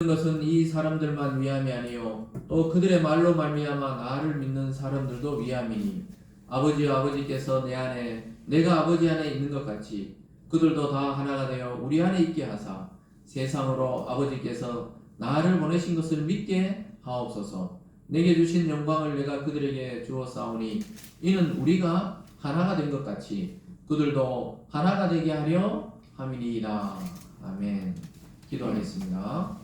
것은 이 사람들만 위함이 아니요 또 그들의 말로 말미암아 나를 믿는 사람들도 위함이니 아버지여 아버지께서 내 안에 내가 아버지 안에 있는 것 같이 그들도 다 하나가 되어 우리 안에 있게 하사 세상으로 아버지께서 나를 보내신 것을 믿게 하옵소서. 내게 주신 영광을 내가 그들에게 주었사오니 이는 우리가 하나가 된 것 같이 그들도 하나가 되게 하려 함이니이다. 아멘. 기도하겠습니다.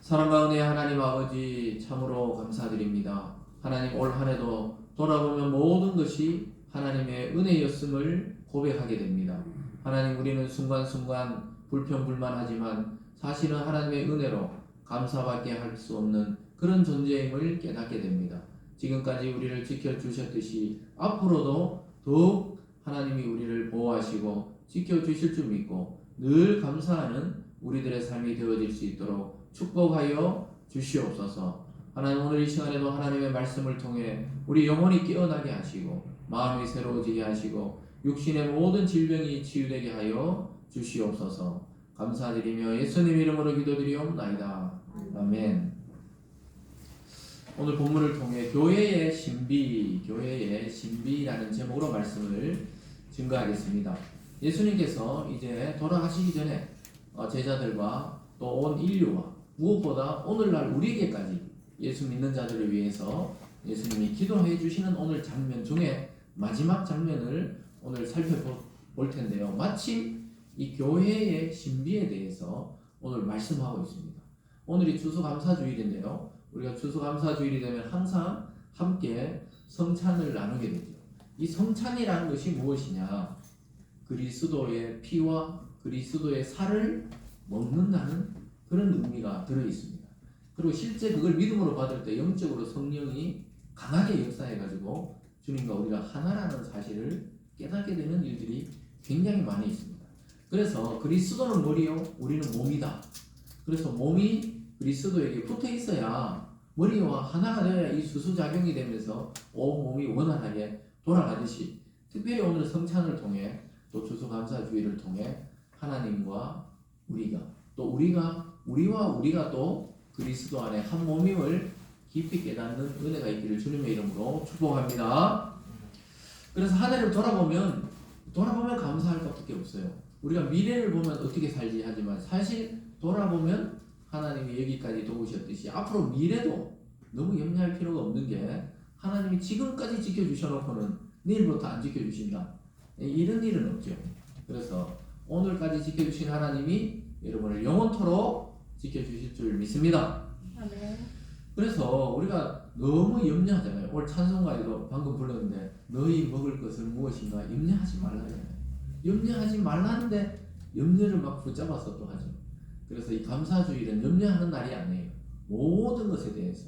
사랑과 은혜의 하나님 아버지, 참으로 감사드립니다. 하나님, 올 한 해도 돌아보면 모든 것이 하나님의 은혜였음을 고백하게 됩니다. 하나님, 우리는 순간순간 불평불만하지만 사실은 하나님의 은혜로 감사밖에 할 수 없는 그런 존재임을 깨닫게 됩니다. 지금까지 우리를 지켜주셨듯이 앞으로도 더욱 하나님이 우리를 보호하시고 지켜주실 줄 믿고 늘 감사하는 우리들의 삶이 되어질 수 있도록 축복하여 주시옵소서. 하나님, 오늘 이 시간에도 하나님의 말씀을 통해 우리 영혼이 깨어나게 하시고 마음이 새로워지게 하시고 육신의 모든 질병이 치유되게 하여 주시옵소서. 감사드리며 예수님 이름으로 기도드리옵나이다. 아멘. 오늘 본문을 통해 교회의 신비라는 제목으로 말씀을 증거하겠습니다. 예수님께서 이제 돌아가시기 전에 제자들과 또 온 인류와 무엇보다 오늘날 우리에게까지 예수 믿는 자들을 위해서 예수님이 기도해 주시는 오늘 장면 중에 마지막 장면을 오늘 살펴볼 텐데요. 마침 이 교회의 신비에 대해서 오늘 말씀하고 있습니다. 오늘이 추수감사주일인데요. 우리가 추수감사주일이 되면 항상 함께 성찬을 나누게 되죠. 이 성찬이라는 것이 무엇이냐? 그리스도의 피와 그리스도의 살을 먹는다는 그런 의미가 들어 있습니다. 그리고 실제 그걸 믿음으로 받을 때 영적으로 성령이 강하게 역사해가지고 주님과 우리가 하나라는 사실을 깨닫게 되는 일들이 굉장히 많이 있습니다. 그래서 그리스도는 머리요, 우리는 몸이다. 그래서 몸이 그리스도에게 붙어 있어야 머리와 하나가 되어야 이 수수작용이 되면서 온 몸이 원활하게 돌아가듯이 특별히 오늘 성찬을 통해 또 추수감사주의를 통해 하나님과 우리가 또 우리와 우리가 또 그리스도 안에 한 몸임을 깊이 깨닫는 은혜가 있기를 주님의 이름으로 축복합니다. 그래서 한 해를 돌아보면 감사할 것밖에 없어요. 우리가 미래를 보면 어떻게 살지 하지만 사실 돌아보면 하나님이 여기까지 도우셨듯이 앞으로 미래도 너무 염려할 필요가 없는 게 하나님이 지금까지 지켜주셔놓고는 내일부터 안 지켜주신다. 이런 일은 없죠. 그래서 오늘까지 지켜주신 하나님이 여러분을 영원토록 지켜주실 줄 믿습니다. 아멘. 그래서 우리가 너무 염려하잖아요. 오늘 찬송가에도 방금 불렀는데 너희 먹을 것은 무엇인가 염려하지 말라잖아요. 염려하지 말라는데 염려를 막 붙잡아서 또 하죠. 그래서 이 감사주일은 염려하는 날이 아니에요. 모든 것에 대해서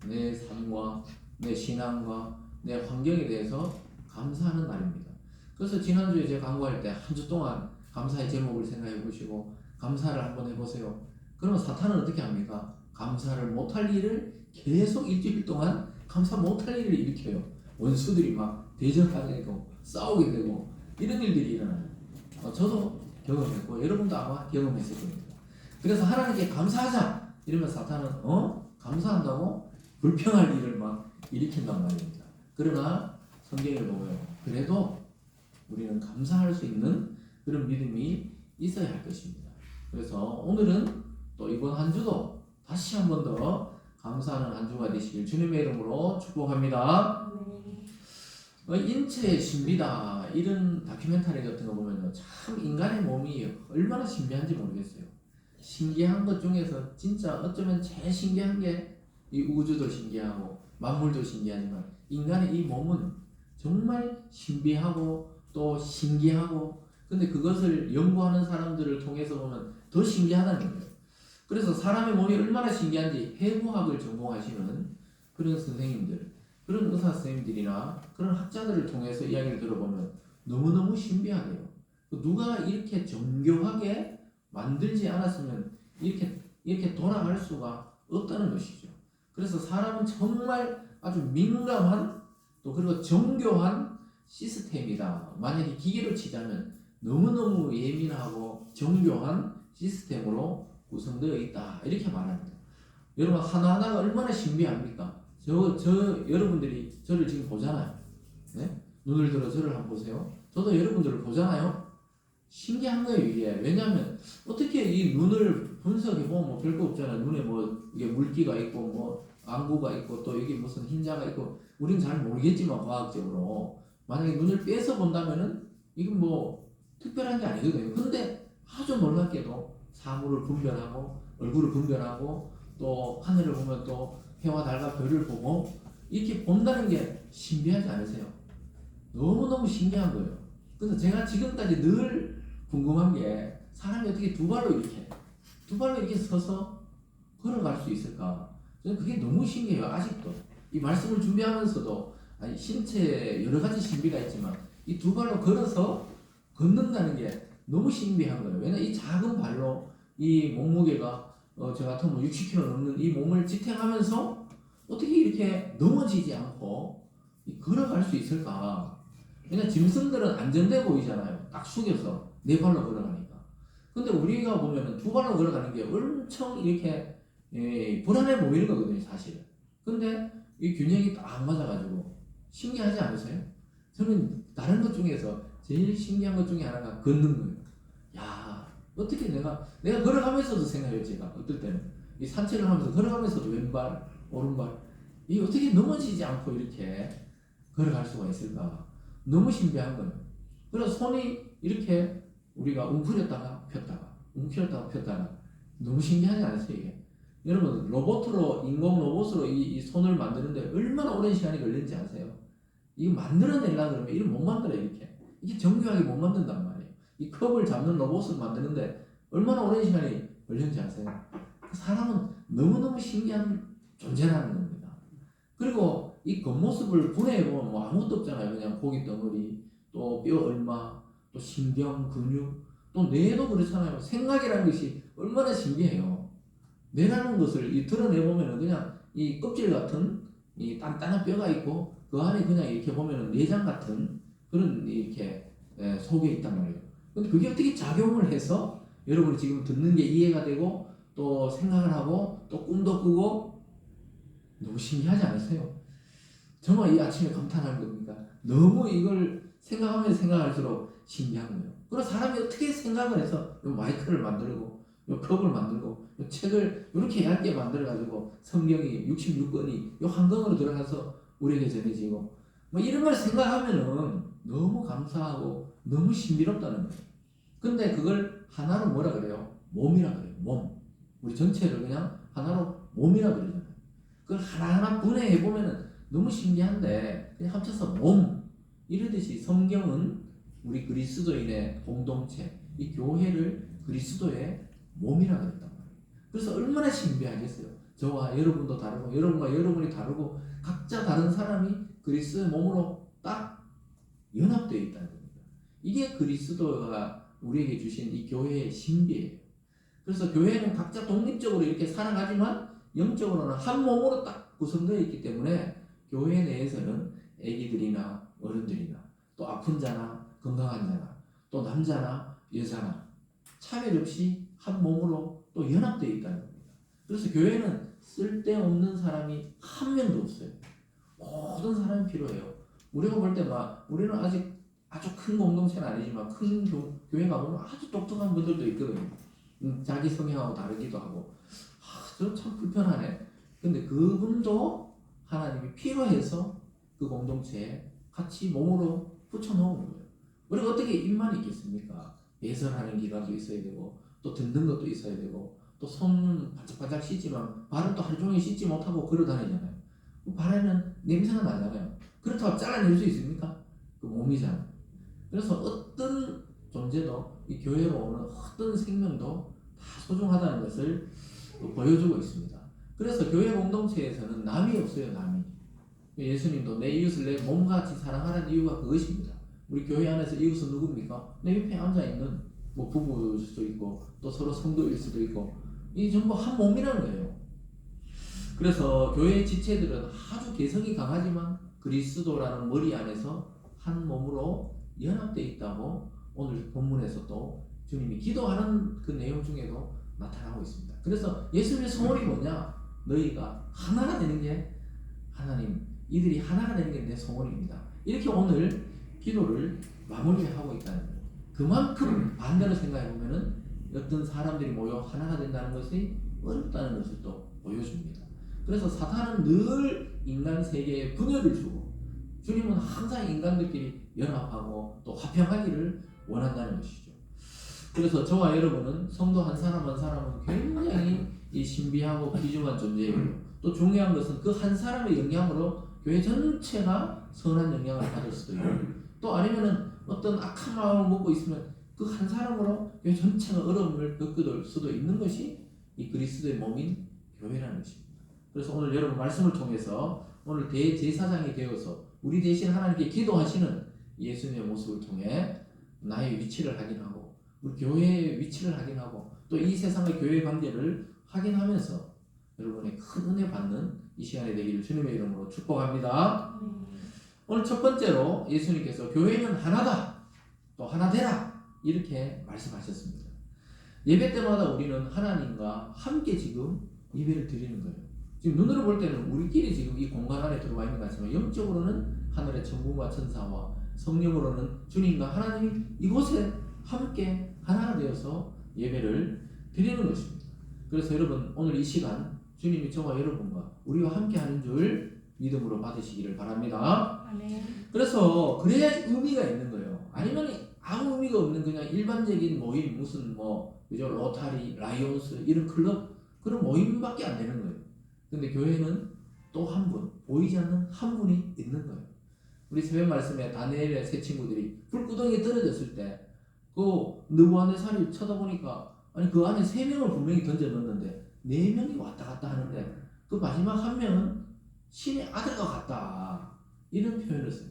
내 삶과 내 신앙과 내 환경에 대해서 감사하는 날입니다. 그래서 지난주에 제가 강구할 때 한 주 동안 감사의 제목을 생각해 보시고 감사를 한번 해보세요. 그러면 사탄은 어떻게 합니까? 감사를 못할 일을 계속 일주일 동안 감사 못할 일을 일으켜요. 원수들이 막 대적하게 되고 싸우게 되고 이런 일들이 일어나요. 저도 경험했고 여러분도 아마 경험했을 겁니다. 그래서 하나님께 감사하자 이러면 사탄은 감사한다고 불평할 일을 막 일으킨단 말입니다. 그러나 성경을 보면 그래도 우리는 감사할 수 있는 그런 믿음이 있어야 할 것입니다. 그래서 오늘은 또 이번 한 주도 다시 한 번 더 감사하는 한 주가 되시길 주님의 이름으로 축복합니다. 인체의 신비다 이런 다큐멘터리 같은 거 보면 참 인간의 몸이 얼마나 신비한지 모르겠어요. 신기한 것 중에서 진짜 어쩌면 제일 신기한 게 이 우주도 신기하고 만물도 신기하지만 인간의 이 몸은 정말 신비하고 또 신기하고 근데 그것을 연구하는 사람들을 통해서 보면 더 신기하다는 거예요. 그래서 사람의 몸이 얼마나 신기한지 해부학을 전공하시는 그런 선생님들, 그런 의사 선생님들이나 그런 학자들을 통해서 이야기를 들어보면 너무너무 신비하대요. 누가 이렇게 정교하게 만들지 않았으면 이렇게 돌아갈 수가 없다는 것이죠. 그래서 사람은 정말 아주 민감한 또 그리고 정교한 시스템이다. 만약에 기계로 치자면 너무너무 예민하고 정교한 시스템으로 구성되어 있다. 이렇게 말합니다. 여러분 하나하나가 얼마나 신비합니까? 여러분들이 저를 지금 보잖아요. 네? 눈을 들어 저를 한번 보세요. 저도 여러분들을 보잖아요. 신기한 거예요 이게. 왜냐하면 어떻게 이 눈을 분석해보면 뭐 별거 없잖아요. 눈에 뭐 이게 물기가 있고 뭐 안구가 있고 또 여기 무슨 흰자가 있고 우리는 잘 모르겠지만 과학적으로 만약에 눈을 빼서 본다면은 이건 뭐 특별한 게 아니거든요. 근데 아주 놀랍게도 사물을 분별하고 얼굴을 분별하고 또 하늘을 보면 또 해와 달과 별을 보고 이렇게 본다는 게 신비하지 않으세요? 너무너무 신기한 거예요. 그래서 제가 지금까지 늘 궁금한 게 사람이 어떻게 두 발로 이렇게 서서 걸어갈 수 있을까? 저는 그게 너무 신기해요. 아직도 이 말씀을 준비하면서도 아니, 신체에 여러 가지 신비가 있지만 이 두 발로 걸어서 걷는다는 게 너무 신비한 거예요. 왜냐 이 작은 발로 이 몸무게가 저 같은 뭐 60kg 넘는 이 몸을 지탱하면서 어떻게 이렇게 넘어지지 않고 걸어갈 수 있을까? 왜냐 짐승들은 안전돼 보이잖아요. 딱 숙여서 네 발로 걸어가니까. 근데 우리가 보면은 두 발로 걸어가는 게 엄청 이렇게 불안해 보이는 거거든요, 사실은. 근데 이 균형이 딱 맞아가지고 신기하지 않으세요? 저는 다른 것 중에서 제일 신기한 것 중에 하나가 걷는 거예요. 야, 어떻게 내가 걸어가면서도 생각해요, 제가. 어떨 때는. 이 산책을 하면서 걸어가면서도 왼발, 오른발. 이 어떻게 넘어지지 않고 이렇게 걸어갈 수가 있을까? 너무 신기한 거예요. 그래서 손이 이렇게 우리가 웅크렸다가 폈다가, 웅크렸다가 폈다가. 너무 신기하지 않으세요, 이게? 여러분, 인공 로봇으로 이 손을 만드는데 얼마나 오랜 시간이 걸리는지 아세요? 이거 만들어내려고 그러면 이걸 못 만들어요, 이렇게. 이게 정교하게 못 만든단 말이에요. 이 컵을 잡는 로봇을 만드는데 얼마나 오랜 시간이 걸렸는지 아세요? 사람은 너무너무 신기한 존재라는 겁니다. 그리고 이 겉모습을 분해해보면 뭐 아무것도 없잖아요. 그냥 고기 덩어리, 또 뼈 얼마, 또 신경, 근육, 또 뇌도 그렇잖아요. 생각이라는 것이 얼마나 신기해요. 뇌라는 것을 드러내보면 그냥 이 껍질 같은 이 단단한 뼈가 있고 그 안에 그냥 이렇게 보면 내장 같은 그런 이렇게 속에 있단 말이에요. 근데 그게 어떻게 작용을 해서 여러분이 지금 듣는 게 이해가 되고 또 생각을 하고 또 꿈도 꾸고 너무 신기하지 않으세요? 정말 이 아침에 감탄하는 겁니까? 너무 이걸 생각하면 생각할수록 신기한 거예요. 그래서 사람이 어떻게 생각을 해서 마이크를 만들고 컵을 만들고 책을 이렇게 얇게 만들어가지고 성경이 66권이 이 한강으로 들어가서 우리에게 전해지고 뭐 이런 걸 생각하면은 너무 감사하고 너무 신비롭다는 거예요. 근데 그걸 하나로 뭐라 그래요? 몸이라 그래요. 몸. 우리 전체를 그냥 하나로 몸이라 그러잖아요. 그걸 하나하나 분해해보면은 너무 신기한데 그냥 합쳐서 몸 이러듯이 성경은 우리 그리스도인의 공동체 이 교회를 그리스도의 몸이라 그랬단 말이에요. 그래서 얼마나 신비하겠어요. 저와 여러분도 다르고 여러분과 여러분이 다르고 각자 다른 사람이 그리스도의 몸으로 딱 연합되어 있다는 겁니다. 이게 그리스도가 우리에게 주신 이 교회의 신비예요. 그래서 교회는 각자 독립적으로 이렇게 살아가지만 영적으로는 한 몸으로 딱 구성되어 있기 때문에 교회 내에서는 아기들이나 어른들이나 또 아픈 자나 건강한 자나 또 남자나 여자나 차별 없이 한 몸으로 또 연합되어 있다는 겁니다. 그래서 교회는 쓸데없는 사람이 한 명도 없어요. 모든 사람이 필요해요. 우리가 볼 때 우리는 아직 아주 큰 공동체는 아니지만 큰 교회 가보면 아주 똑똑한 분들도 있거든요. 자기 성향하고 다르기도 하고 저 참 불편하네. 근데 그분도 하나님이 필요해서 그 공동체에 같이 몸으로 붙여놓은 거예요. 우리가 어떻게 입만 있겠습니까? 배설하는 기관도 있어야 되고 또 듣는 것도 있어야 되고 또 손은 바짝바짝 씻지만 발은 또 하루 종일 씻지 못하고 걸어다니잖아요. 발에는 냄새가 나잖아요. 그렇다고 잘라낼 수 있습니까? 그 몸이잖아요. 그래서 어떤 존재도 이 교회로 오는 어떤 생명도 다 소중하다는 것을 보여주고 있습니다. 그래서 교회 공동체에서는 남이 없어요. 남이. 예수님도 내 이웃을 내 몸같이 사랑하라는 이유가 그것입니다. 우리 교회 안에서 이웃은 누굽니까? 내 옆에 앉아있는 뭐 부부일 수도 있고 또 서로 성도일 수도 있고 이 전부 한 몸이라는 거예요. 그래서 교회의 지체들은 아주 개성이 강하지만 그리스도라는 머리 안에서 한 몸으로 연합되어 있다고 오늘 본문에서 또 주님이 기도하는 그 내용 중에도 나타나고 있습니다. 그래서 예수님의 소원이 뭐냐? 너희가 하나가 되는 게 하나님, 이들이 하나가 되는 게 내 소원입니다. 이렇게 오늘 기도를 마무리하고 있다는 거예요. 그만큼 반대로 생각해 보면은 어떤 사람들이 모여 하나가 된다는 것이 어렵다는 것을 또 보여줍니다. 그래서 사탄은 늘 인간 세계에 분열을 주고 주님은 항상 인간들끼리 연합하고 또 화평하기를 원한다는 것이죠. 그래서 저와 여러분은 성도 한 사람 한 사람은 굉장히 이 신비하고 귀중한 존재예요. 또 중요한 것은 그 한 사람의 영향으로 교회 전체가 선한 영향을 받을 수도 있고, 또 아니면은 어떤 악한 마음을 먹고 있으면 그 한 사람으로 교회 전체가 어려움을 겪을 수도 있는 것이 이 그리스도의 몸인 교회라는 것입니다. 그래서 오늘 여러분 말씀을 통해서 오늘 대제사장이 되어서 우리 대신 하나님께 기도하시는 예수님의 모습을 통해 나의 위치를 확인하고 우리 교회의 위치를 확인하고 또 이 세상의 교회 관계를 확인하면서 여러분의 큰 은혜 받는 이 시간이 되기를 주님의 이름으로 축복합니다. 오늘 첫 번째로 예수님께서 교회는 하나다, 또 하나 되라 이렇게 말씀하셨습니다. 예배 때마다 우리는 하나님과 함께 지금 예배를 드리는 거예요. 지금 눈으로 볼 때는 우리끼리 지금 이 공간 안에 들어와 있는 것 같지만 영적으로는 하늘의 천군과 천사와 성령으로는 주님과 하나님이 이곳에 함께 하나가 되어서 예배를 드리는 것입니다. 그래서 여러분 오늘 이 시간 주님이 저와 여러분과 우리와 함께 하는 줄 믿음으로 받으시기를 바랍니다. 아멘. 그래서 그래야 의미가 있는 거예요. 아니면 아무 의미가 없는 그냥 일반적인 모임, 무슨 그죠? 로타리, 라이온스 이런 클럽 그런 모임밖에 안 되는 거예요. 근데 교회는 또 한 분, 보이지 않는 한 분이 있는 거예요. 우리 새벽 말씀에 다니엘의 세 친구들이 불구덩이에 떨어졌을 때 그 느부갓네살이 쳐다보니까 아니 그 안에 3명을 분명히 던져 넣었는데 4명이 왔다 갔다 하는데 그 마지막 한 명은 신의 아들과 같다 이런 표현을 써요.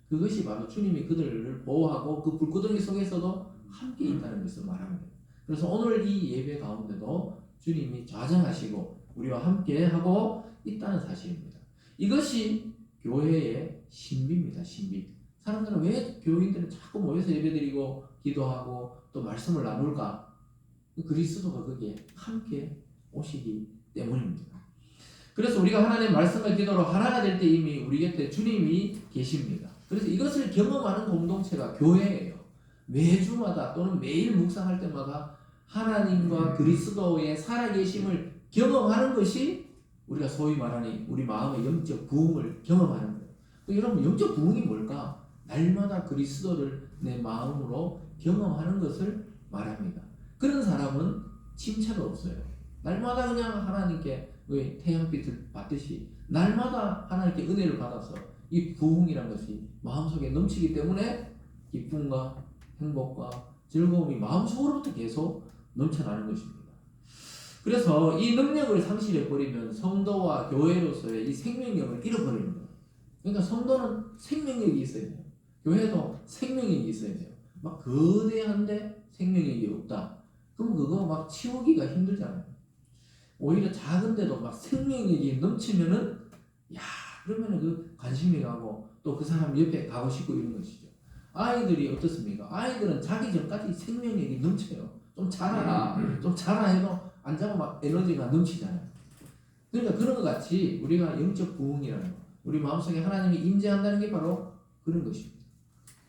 그것이 바로 주님이 그들을 보호하고 그 불구덩이 속에서도 함께 있다는 것을 말합니다. 그래서 오늘 이 예배 가운데도 주님이 좌정하시고 우리와 함께 하고 있다는 사실입니다. 이것이 교회의 신비입니다. 신비. 사람들은 왜 교인들은 자꾸 모여서 예배드리고 기도하고 또 말씀을 나눌까? 그리스도가 거기에 함께 오시기 때문입니다. 그래서 우리가 하나님의 말씀과 기도로 하나가 될 때 이미 우리 곁에 주님이 계십니다. 그래서 이것을 경험하는 공동체가 교회예요. 매주마다 또는 매일 묵상할 때마다 하나님과 그리스도의 살아계심을 경험하는 것이 우리가 소위 말하는 우리 마음의 영적 부흥을 경험하는 거예요. 여러분 영적 부흥이 뭘까? 날마다 그리스도를 내 마음으로 경험하는 것을 말합니다. 그런 사람은 침체가 없어요. 날마다 그냥 하나님께 태양빛을 받듯이 날마다 하나님께 은혜를 받아서 이 부흥이란 것이 마음속에 넘치기 때문에 기쁨과 행복과 즐거움이 마음속으로부터 계속 넘쳐나는 것입니다. 그래서 이 능력을 상실해버리면 성도와 교회로서의 이 생명력을 잃어버리는 거예요. 그러니까 성도는 생명력이 있어야 돼요. 교회도 생명력이 있어야 돼요. 막 거대한데 생명력이 없다. 그럼 그거 막 치우기가 힘들잖아요. 오히려 작은데도 막 생명력이 넘치면은 그러면은 그 관심이 가고 또 그 사람 옆에 가고 싶고 이런 것이죠. 아이들이 어떻습니까? 아이들은 자기 전까지 생명력이 넘쳐요. 좀 자라라, 좀 자라 해도 안 자고 막 에너지가 넘치잖아요. 그러니까 그런 것 같이 우리가 영적 부흥이라는 거, 우리 마음속에 하나님이 임재한다는 게 바로 그런 것입니다.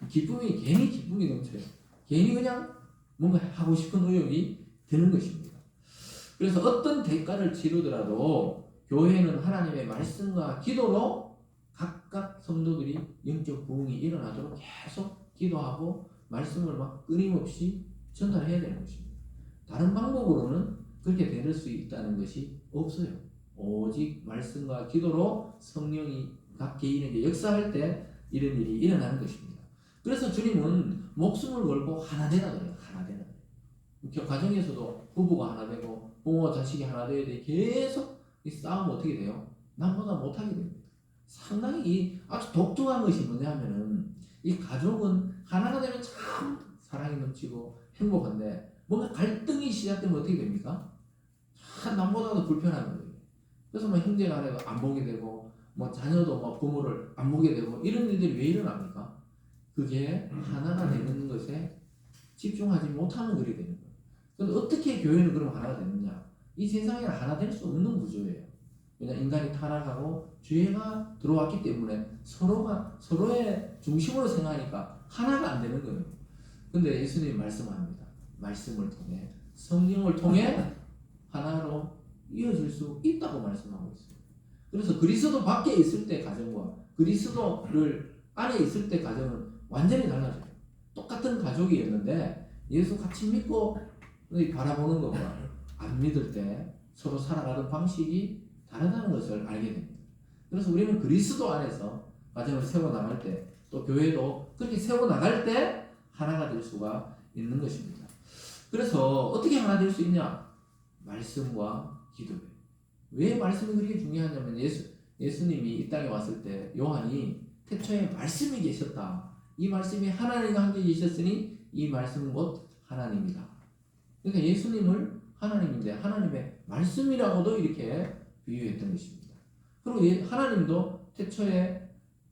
괜히 기쁨이 넘쳐요. 괜히 그냥 뭔가 하고 싶은 의욕이 드는 것입니다. 그래서 어떤 대가를 치르더라도 교회는 하나님의 말씀과 기도로 각각 성도들이 영적 부흥이 일어나도록 계속 기도하고 말씀을 막 끊임없이 전달해야 되는 것입니다. 다른 방법으로는 그렇게 될 수 있다는 것이 없어요. 오직 말씀과 기도로 성령이 각 개인에게 역사할 때 이런 일이 일어나는 것입니다. 그래서 주님은 목숨을 걸고 하나 되라 그래요. 하나 되라. 가정에서도 부부가 하나 되고 부모와 자식이 하나 되어야 돼. 계속 이 싸움 어떻게 돼요? 남보다 못하게 됩니다. 상당히 이 아주 독특한 것이 뭐냐면은 이 가족은 하나가 되면 참 사랑이 넘치고 행복한데 뭔가 갈등이 시작되면 어떻게 됩니까? 참 남보다도 불편한 거예요. 그래서 뭐 형제간에도 안 보게 되고 뭐 자녀도 뭐 부모를 안 보게 되고 이런 일들이 왜 일어납니까? 그게 하나가 되는 것에 집중하지 못하는 일이 되는 거예요. 근데 어떻게 교회는 그럼 하나가 되느냐? 이 세상에는 하나 될 수 없는 구조예요. 왜냐 인간이 타락하고 죄가 들어왔기 때문에 서로가 서로의 중심으로 생각하니까 하나가 안 되는 거예요. 근데 예수님이 말씀합니다. 말씀을 통해 성령을 통해 하나로 이어질 수 있다고 말씀하고 있어요. 그래서 그리스도 밖에 있을 때 가정과 그리스도를 안에 있을 때 가정은 완전히 달라져요. 똑같은 가족이었는데 예수 같이 믿고 바라보는 것과 안 믿을 때 서로 살아가는 방식이 다르다는 것을 알게 됩니다. 그래서 우리는 그리스도 안에서 가정을 세워나갈 때 또 교회도 그렇게 세워나갈 때 하나가 될 수가 있는 것입니다. 그래서 어떻게 하나 될 수 있냐? 말씀과 기도예요. 왜 말씀이 그렇게 중요하냐면 예수님이 이 땅에 왔을 때 요한이 태초에 말씀이 계셨다. 이 말씀이 하나님과 함께 계셨으니 이 말씀은 곧 하나님이다. 그러니까 예수님을 하나님인데 하나님의 말씀이라고도 이렇게 비유했던 것입니다. 그리고 하나님도 태초에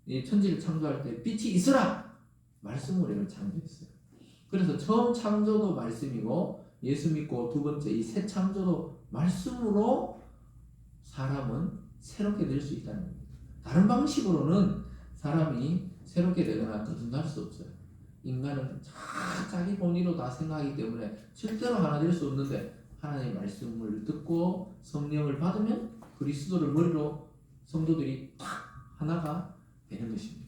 이 천지를 창조할 때 빛이 있으라 말씀으로 이걸 창조했어요. 그래서 처음 창조도 말씀이고 예수 믿고 두 번째 이 새 창조도 말씀으로 사람은 새롭게 될 수 있다는 겁니다. 다른 방식으로는 사람이 새롭게 되거나 거듭날 수 없어요. 인간은 자기 본의로 다 생각하기 때문에 절대로 하나 될 수 없는데 하나님의 말씀을 듣고 성령을 받으면 그리스도를 머리로 성도들이 딱 하나가 되는 것입니다.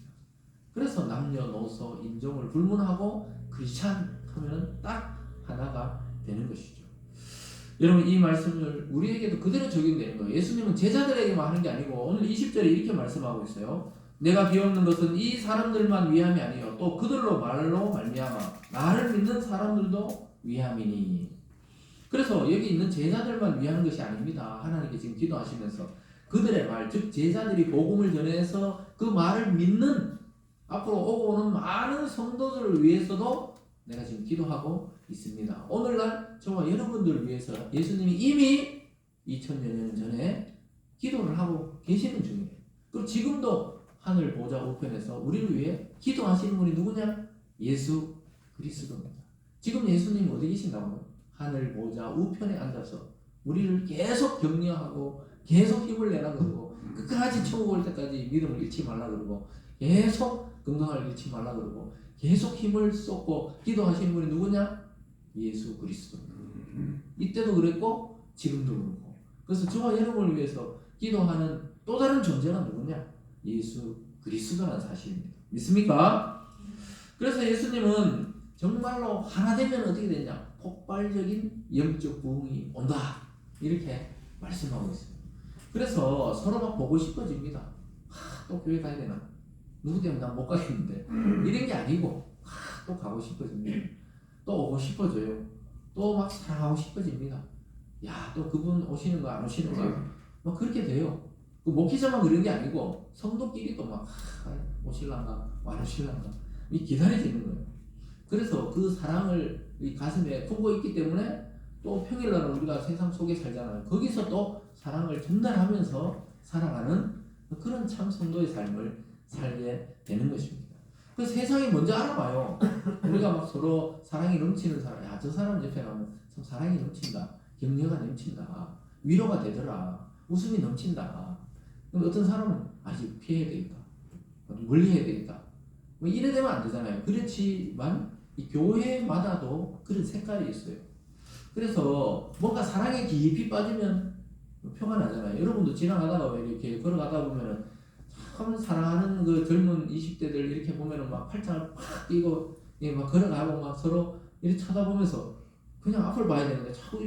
그래서 남녀노소 인종을 불문하고 크리스찬 하면 딱 하나가 되는 것이죠. 여러분 이 말씀을 우리에게도 그대로 적용되는 거예요. 예수님은 제자들에게만 하는 게 아니고 오늘 20절에 이렇게 말씀하고 있어요. 내가 비옵는 것은 이 사람들만 위함이 아니요 또 그들로 말로 말미암아 나를 믿는 사람들도 위함이니. 그래서 여기 있는 제자들만 위하는 것이 아닙니다. 하나님께 지금 기도하시면서 그들의 말, 즉 제자들이 복음을 전해서 그 말을 믿는 앞으로 오고 오는 많은 성도들을 위해서도 내가 지금 기도하고 있습니다. 오늘날 저와 여러분들을 위해서 예수님이 이미 2000년 전에 기도를 하고 계시는 중이에요. 그리고 지금도 하늘 보좌 우편에서 우리를 위해 기도하시는 분이 누구냐? 예수 그리스도입니다. 지금 예수님 어디 계신다고요? 하늘 보좌 우편에 앉아서 우리를 계속 격려하고 계속 힘을 내라 그러고 끝까지 천국 올 때까지 믿음을 잃지 말라 그러고 계속 건강을 잃지 말라 그러고 계속 힘을 쏟고 기도하시는 분이 누구냐? 예수 그리스도입니다. 이때도 그랬고 지금도 그렇고 그래서 저와 여러분을 위해서 기도하는 또 다른 존재가 누구냐? 예수 그리스도라는 사실입니다. 믿습니까? 그래서 예수님은 정말로 하나 되면 어떻게 되냐? 폭발적인 영적 부흥이 온다. 이렇게 말씀하고 있습니다. 그래서 서로 막 보고 싶어집니다. 또 교회 가야 되나? 누구 때문에 난 못 가겠는데. 이런 게 아니고 또 가고 싶어집니다. 또 오고 싶어져요. 또 막 사랑하고 싶어집니다. 야, 또 그분 오시는 거 안 오시는 거 막 그렇게 돼요. 그 목회자만 그런 게 아니고 성도끼리도 막 오실란가 안 오실란가 이 기다려지는 거예요. 그래서 그 사랑을 이 가슴에 품고 있기 때문에 또 평일날 우리가 세상 속에 살잖아요. 거기서 또 사랑을 전달하면서 살아가는 그런 참 성도의 삶을 살게 되는 것입니다. 그래서 세상이 먼저 알아봐요. 우리가 막 서로 사랑이 넘치는 사람, 야, 저 사람 옆에 가면 참 사랑이 넘친다, 격려가 넘친다, 위로가 되더라, 웃음이 넘친다. 근데 어떤 사람은 아직 피해야 되겠다, 멀리 해야 되겠다. 뭐 이래 되면 안 되잖아요. 그렇지만 이 교회마다도 그런 색깔이 있어요. 그래서 뭔가 사랑에 깊이 빠지면 표가 나잖아요. 여러분도 지나가다가 왜 이렇게 걸어가다 보면은 참 사랑하는 그 젊은 20대들 이렇게 보면은 막 팔짱을 팍 끼고 막 걸어가고 막 서로 이렇게 쳐다보면서 그냥 앞을 봐야 되는데 자꾸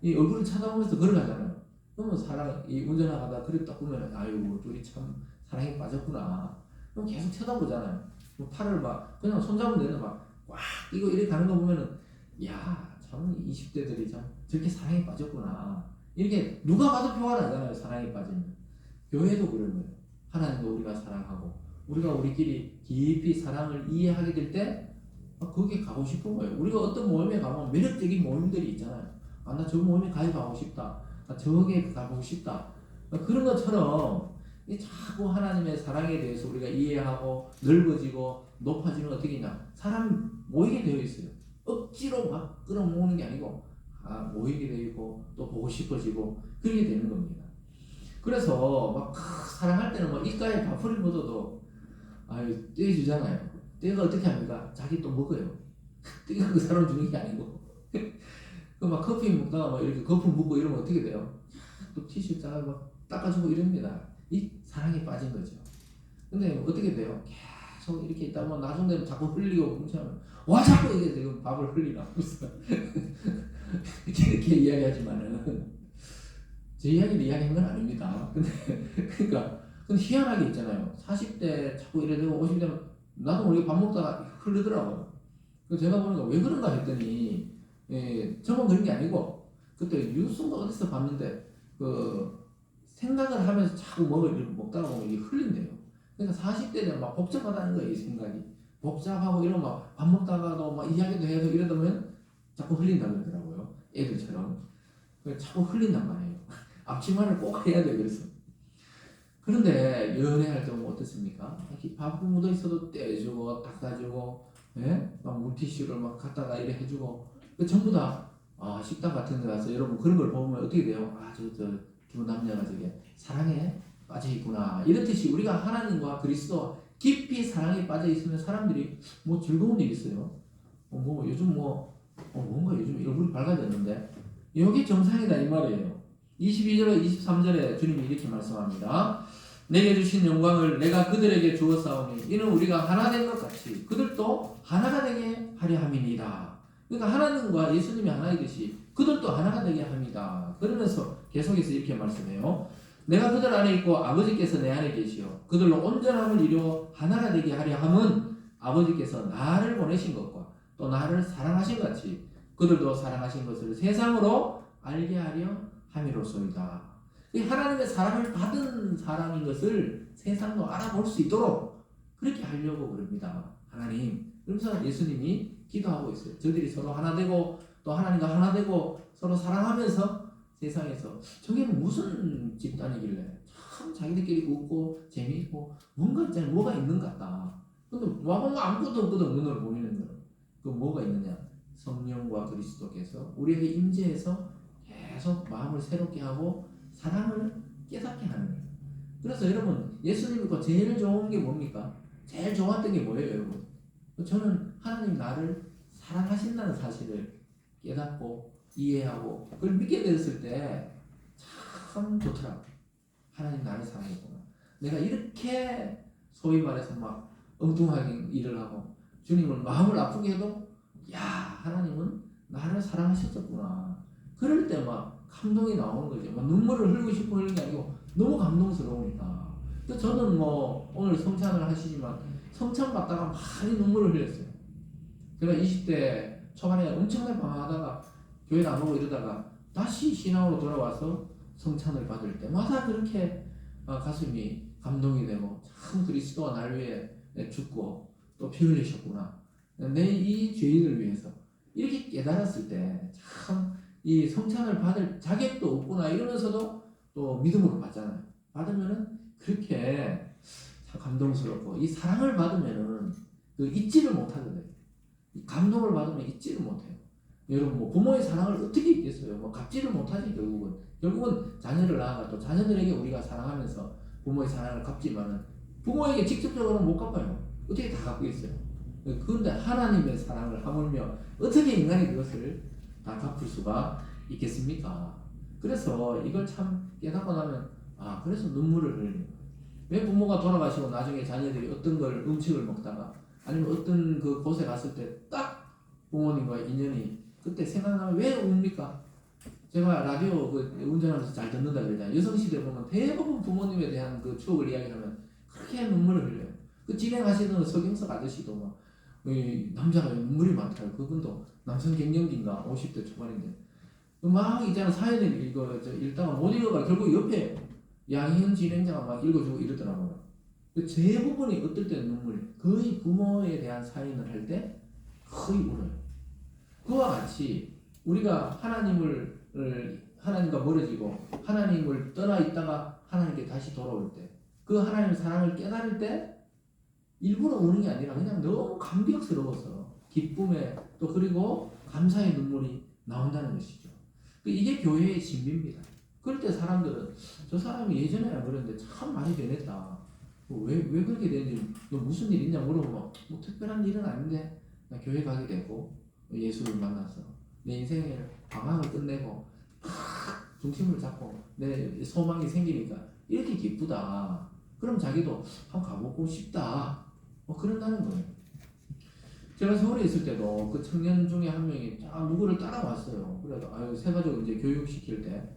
이 얼굴을 쳐다보면서 걸어가잖아요. 그러면 사랑 이 운전하다가 그렇게 딱 보면은 아유 둘이 참 사랑에 빠졌구나. 그럼 계속 쳐다보잖아요. 팔을 막 그냥 손잡은 데는 막 꽉 끼고 이렇게 가는 거 보면은 야 참 20대들이 참 저렇게 사랑에 빠졌구나. 이렇게 누가 봐도 표가 나잖아요. 사랑에 빠지면. 교회도 그런 거예요. 하나님도 우리가 사랑하고 우리가 우리끼리 깊이 사랑을 이해하게 될 때 거기에 가고 싶은 거예요. 우리가 어떤 모임에 가면 매력적인 모임들이 있잖아요. 아, 나 저 모임에 가입하고 싶다. 나 저기에 가보고 싶다. 그런 것처럼 자꾸 하나님의 사랑에 대해서 우리가 이해하고 넓어지고 높아지면 어떻게 되냐? 사람 모이게 되어 있어요. 억지로 막 끌어모으는 게 아니고 모이게 되고 또 보고 싶어지고 그렇게 되는 겁니다. 그래서 막 사랑할 때는 뭐 입가에 밥풀이 묻어도 떼주잖아요. 떼가 어떻게 합니까? 자기 또 먹어요. 떼가 그 사람 주는 게 아니고 그 막 커피 먹다가 막 이렇게 거품 묻고 이러면 어떻게 돼요? 또 티슈 짜가 막 닦아주고 이럽니다. 이 사랑에 빠진 거죠. 근데 어떻게 돼요? 계속 이렇게 있다 보면 나중 되면 자꾸 흘리고 뭉치면 와 자꾸 이게 지금 밥을 흘리나 그래서 이렇게 이야기하지만은 제 이야기를 이야기한 건 아닙니다. 근데 그러니까 근데 희한하게 있잖아요. 40대 자꾸 이래 되고 50대 되면 나도 모르게 밥 먹다가 흐르더라고요. 그래서 제가 보니까 왜 그런가 했더니 저만 그런 게 아니고 그때 뉴스인가 어디서 봤는데 그 생각을 하면서 자꾸 먹다가 보면 이게 흘린대요. 그러니까 40대 되면 막 복잡하다는 거예요. 이 생각이 복잡하고 이러면 막 밥 먹다가도 막 이야기도 해서 이러다 보면 자꾸 흘린다고 그러더라고요. 애들처럼 자꾸 흘린단 말이에요. 앞치마를 꼭 해야 돼요. 그래서 그런데 연애할 때 보면 어떻습니까? 이렇게 밥 묻어 있어도 떼주고 닦아주고 막 물티슈를 막 갖다가 이래 해주고 전부 다 식당 같은 데 가서 여러분 그런 걸 보면 어떻게 돼요? 저 두 남녀가 저게 사랑에 빠져 있구나 이렇듯이 우리가 하나님과 그리스도 깊이 사랑에 빠져 있으면 사람들이 뭐 즐거운 일 있어요. 뭐 요즘 뭔가 요즘 얼굴이 밝아졌는데 이게 정상이다 이 말이에요. 22절 23절에 주님이 이렇게 말씀합니다. 내게 주신 영광을 내가 그들에게 주었사오니 이는 우리가 하나 된 것 같이 그들도 하나가 되게 하려 함이니이다. 그러니까 하나님과 예수님이 하나이듯이 그들도 하나가 되게 합니다. 그러면서 계속해서 이렇게 말씀해요. 내가 그들 안에 있고 아버지께서 내 안에 계시오. 그들로 온전함을 이루어 하나가 되게 하려 함은 아버지께서 나를 보내신 것과 또 나를 사랑하신 같이 그들도 사랑하신 것을 세상으로 알게 하려 함이로소이다. 이 하나님의 사랑을 받은 사람인 것을 세상도 알아볼 수 있도록 그렇게 하려고 그럽니다. 하나님. 그러면서 예수님이 기도하고 있어요. 저들이 서로 하나 되고 또 하나님과 하나 되고 서로 사랑하면서 세상에서 저게 무슨 집단이길래 참 자기들끼리 웃고 재미있고 뭔가 있잖아요. 뭐가 있는 것 같다. 근데 와보면 아무것도 없거든. 눈으로 보이는 거는. 그 뭐가 있느냐? 성령과 그리스도께서 우리에게 임재해서 계속 마음을 새롭게 하고 사랑을 깨닫게 하는 거예요. 그래서 여러분 예수님 믿고 제일 좋은 게 뭡니까? 제일 좋았던 게 뭐예요 여러분? 저는 하나님 나를 사랑하신다는 사실을 깨닫고 이해하고 그걸 믿게 되었을 때 참 좋더라고요. 하나님 나를 사랑했구나. 내가 이렇게 소위 말해서 막 엉뚱하게 일을 하고 주님을 마음을 아프게 해도 야 하나님은 나를 사랑하셨었구나. 그럴 때 막 감동이 나오는 거죠. 막 눈물을 흘리고 싶어 흘리는 게 아니고 너무 감동스러우니까. 저는 뭐 오늘 성찬을 하시지만 성찬 받다가 많이 눈물을 흘렸어요. 제가 20대 초반에 엄청나게 방황하다가 교회 안 오고 이러다가 다시 신앙으로 돌아와서 성찬을 받을 때마다 그렇게 가슴이 감동이 되고 참 그리스도가 날 위해 죽고 또 피 흘리셨구나. 내 이 죄인을 위해서 이렇게 깨달았을 때 참 이 성찬을 받을 자격도 없구나 이러면서도 또 믿음으로 받잖아요. 받으면은 그렇게 참 감동스럽고 이 사랑을 받으면은 그 잊지를 못하거든요. 이 감동을 받으면 잊지를 못해요. 여러분 뭐 부모의 사랑을 어떻게 잊겠어요? 뭐 갚지를 못하지 결국은 자녀를 낳아가 또 자녀들에게 우리가 사랑하면서 부모의 사랑을 갚지만은 부모에게 직접적으로는 못 갚아요. 어떻게 다 갚겠어요? 그런데 하나님의 사랑을 하물며 어떻게 인간이 그것을 다 갚을 수가 있겠습니까? 그래서 이걸 참 깨닫고 나면 그래서 눈물을 흘리는 거예요. 왜 부모가 돌아가시고 나중에 자녀들이 어떤 걸 음식을 먹다가 아니면 어떤 그 곳에 갔을 때 딱 부모님과 인연이 그때 생각나면 왜 웁니까? 제가 라디오 운전하면서 잘 듣는다 그러잖아요. 여성시대 보면 대부분 부모님에 대한 그 추억을 이야기하면 그렇게 눈물을 흘려요. 그 진행하시던 서경석 아저씨도 막 남자가 눈물이 많더라고요. 그분도 남성 갱년기인가 50대 초반인데 막 있잖아 사연을 읽다가 못 읽어가 결국 옆에 양희은 진행자가 막 읽어주고 이러더라고요. 대부분이 어떨 때는 눈물이 거의 부모에 대한 사연을 할 때 거의 울어요. 그와 같이 우리가 하나님과 멀어지고 하나님을 떠나 있다가 하나님께 다시 돌아올 때 그 하나님의 사랑을 깨달을 때 일부러 우는 게 아니라 그냥 너무 감격스러워서 기쁨에 또 그리고 감사의 눈물이 나온다는 것이죠. 이게 교회의 신비입니다. 그럴 때 사람들은 저 사람이 예전에 안 그랬는데 참 많이 변했다. 왜 그렇게 되는지, 너 무슨 일 있냐 물어보면 뭐 특별한 일은 아닌데 나 교회 가게 되고 예수를 만나서 내 인생의 방황을 끝내고 중심을 잡고 내 소망이 생기니까 이렇게 기쁘다. 그럼 자기도 한번 가보고 싶다. 그런다는 거예요. 제가 서울에 있을 때도 그 청년 중에 한 명이 누구를 따라왔어요. 그래서 새가족 이제 교육시킬 때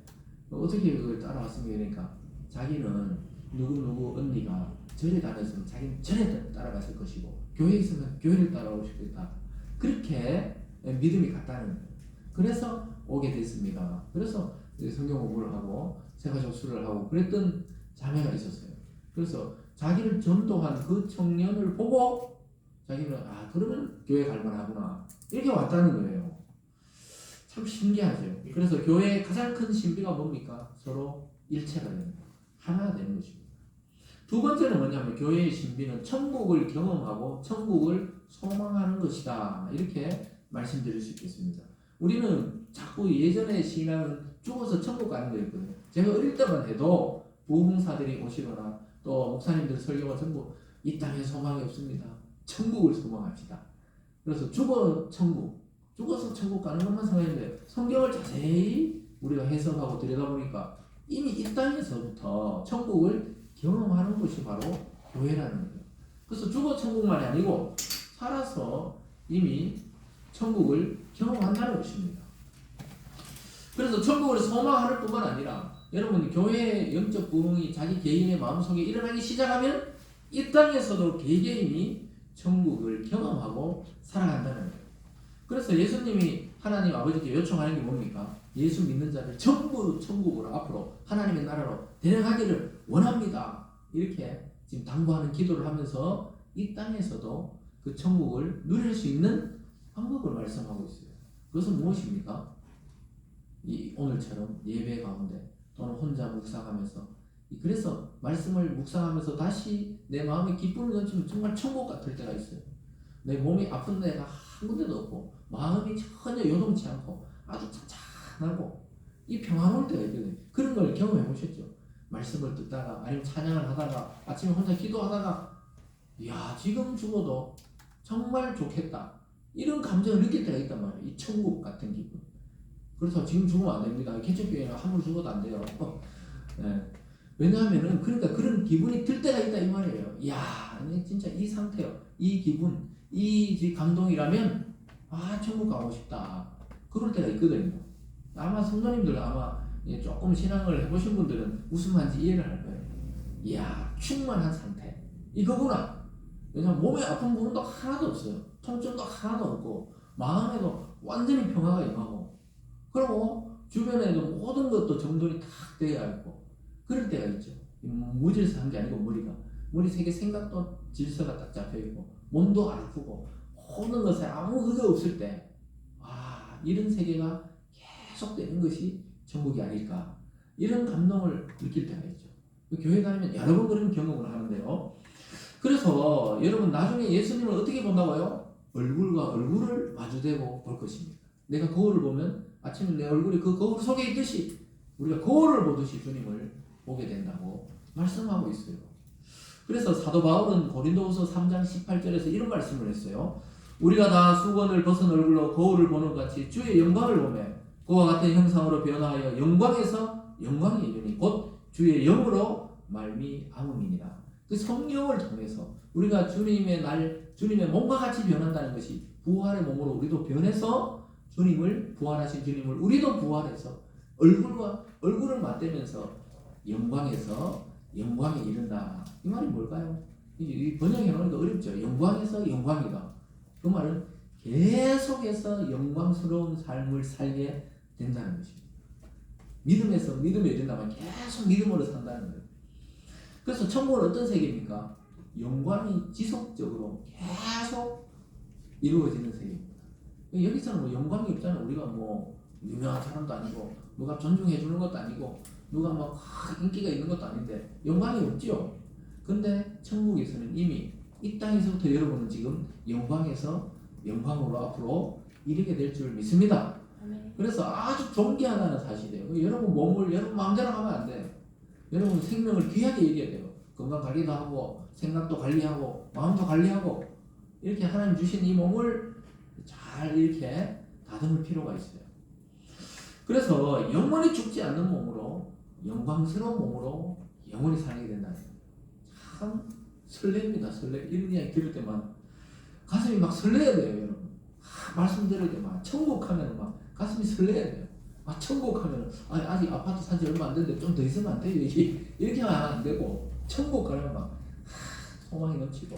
어떻게 그걸 따라왔습니까? 그러니까 자기는 누구 언니가 절에 다녔으면 자기는 절에 따라갔을 것이고 교회에 있으면 교회를 따라오고 싶겠다. 그렇게 믿음이 갔다는 거예요. 그래서 오게 됐습니다. 그래서 성경 공부를 하고 새가족 수를 하고 그랬던 자매가 있었어요. 그래서 자기를 전도한 그 청년을 보고 자기는 그러면 교회 갈 만하구나 이렇게 왔다는 거예요. 참 신기하죠. 그래서 교회의 가장 큰 신비가 뭡니까? 서로 일체가 되는 거, 하나 되는 것입니다. 두 번째는 뭐냐면 교회의 신비는 천국을 경험하고 천국을 소망하는 것이다. 이렇게 말씀드릴 수 있겠습니다. 우리는 자꾸 예전의 신앙은 죽어서 천국 가는 거였거든요. 제가 어릴 때만 해도 부흥사들이 오시거나 또 목사님들 설교가 전부 이 땅에 소망이 없습니다. 천국을 소망합시다. 그래서 죽어서 천국 가는 것만 생각했는데 성경을 자세히 우리가 해석하고 들여다보니까 이미 이 땅에서부터 천국을 경험하는 것이 바로 교회라는 거예요. 그래서 죽어 천국만이 아니고 살아서 이미 천국을 경험한다는 것입니다. 그래서 천국을 소망하는 뿐만 아니라 여러분 교회의 영적 부흥이 자기 개인의 마음속에 일어나기 시작하면 이 땅에서도 개개인이 천국을 경험하고 살아간다는 거예요. 그래서 예수님이 하나님 아버지께 요청하는 게 뭡니까? 예수 믿는 자를 전부 천국으로 앞으로 하나님의 나라로 데려가기를 원합니다. 이렇게 지금 당부하는 기도를 하면서 이 땅에서도 그 천국을 누릴 수 있는 방법을 말씀하고 있어요. 그것은 무엇입니까? 오늘처럼 예배 가운데 또는 혼자 묵상하면서 그래서 말씀을 묵상하면서 다시 내 마음에 기쁨이 넘치면 정말 천국 같을 때가 있어요. 내 몸이 아픈 데가 한 군데도 없고 마음이 전혀 요동치 않고 아주 찬찬하고 이 평안할 때가 있거든요. 그런 걸 경험해 보셨죠? 말씀을 듣다가 아니면 찬양을 하다가 아침에 혼자 기도하다가 지금 죽어도 정말 좋겠다 이런 감정을 느낄 때가 있단 말이에요. 이 천국 같은 기분. 그래서 지금 죽으면 안 됩니다. 개척교회는 함부로 죽어도 안 돼요. 네. 왜냐하면은 그러니까 그런 기분이 들 때가 있다 이 말이에요. 진짜 이 상태요, 이 기분, 이 감동이라면 천국 가고 싶다. 그럴 때가 있거든요. 아마 성도님들 조금 신앙을 해보신 분들은 무슨 말인지 이해를 할 거예요. 충만한 상태 이거구나. 왜냐면 몸에 아픈 부분도 하나도 없어요. 통증도 하나도 없고 마음에도 완전히 평화가 임하고 그리고 주변에도 모든 것도 정돈이 딱 되어 있고 그럴 때가 있죠. 무질서한 게 아니고 머리 색에 생각도 질서가 딱 잡혀있고 몸도 아프고 모든 것에 아무 그게 없을 때 이런 세계가 계속되는 것이 천국이 아닐까 이런 감동을 느낄 때가 있죠. 교회 다니면 여러 번 그런 경험을 하는데요. 그래서 여러분 나중에 예수님을 어떻게 본다고요? 얼굴과 얼굴을 마주대고 볼 것입니다. 내가 거울을 보면 아침에 내 얼굴이 그 거울 속에 있듯이 우리가 거울을 보듯이 주님을 보게 된다고 말씀하고 있어요. 그래서 사도 바울은 고린도후서 3장 18절에서 이런 말씀을 했어요. 우리가 다 수건을 벗은 얼굴로 거울을 보는 것 같이 주의 영광을 보며 그와 같은 형상으로 변화하여 영광에서 영광에 이르니 곧 주의 영으로 말미암음이니라. 그 성령을 통해서 우리가 주님의 몸과 같이 변한다는 것이 부활의 몸으로 우리도 변해서 부활하신 주님을 우리도 부활해서 얼굴을 맞대면서 영광에서 영광에 이른다. 이 말이 뭘까요? 이 번역해 놓으니까 어렵죠. 영광에서 영광이다. 그 말은 계속해서 영광스러운 삶을 살게 된다는 것입니다. 믿음에서 믿음에 이른다면 계속 믿음으로 산다는 거예요. 그래서 천국은 어떤 세계입니까? 영광이 지속적으로 계속 이루어지는 세계입니다. 여기서는 영광이 없잖아요. 우리가 유명한 사람도 아니고 누가 존중해 주는 것도 아니고 누가 인기가 있는 것도 아닌데 영광이 없죠. 근데 천국에서는 이미 이 땅에서부터 여러분은 지금 영광에서 영광으로 앞으로 이르게 될 줄 믿습니다. 그래서 아주 존귀하다는 사실이에요. 여러분 몸을 여러분 마음대로 하면 안 돼요. 여러분 생명을 귀하게 여겨야 돼요. 건강 관리도 하고 생각도 관리하고 마음도 관리하고 이렇게 하나님 주신 이 몸을 잘 이렇게 다듬을 필요가 있어요. 그래서 영원히 죽지 않는 몸으로 영광스러운 몸으로 영원히 살게 된다는 거예요. 참 설렙니다. 이런 이야기 들을 때만 가슴이 막 설레야 돼요, 여러분. 말씀 들을 때만 천국 하면 막 가슴이 설레야 돼요. 천국 하면 아직 아파트 산지 얼마 안 됐는데 좀 더 있으면 안 돼요. 이렇게 하면 안 되고 천국 가면 막 소망이 넘치고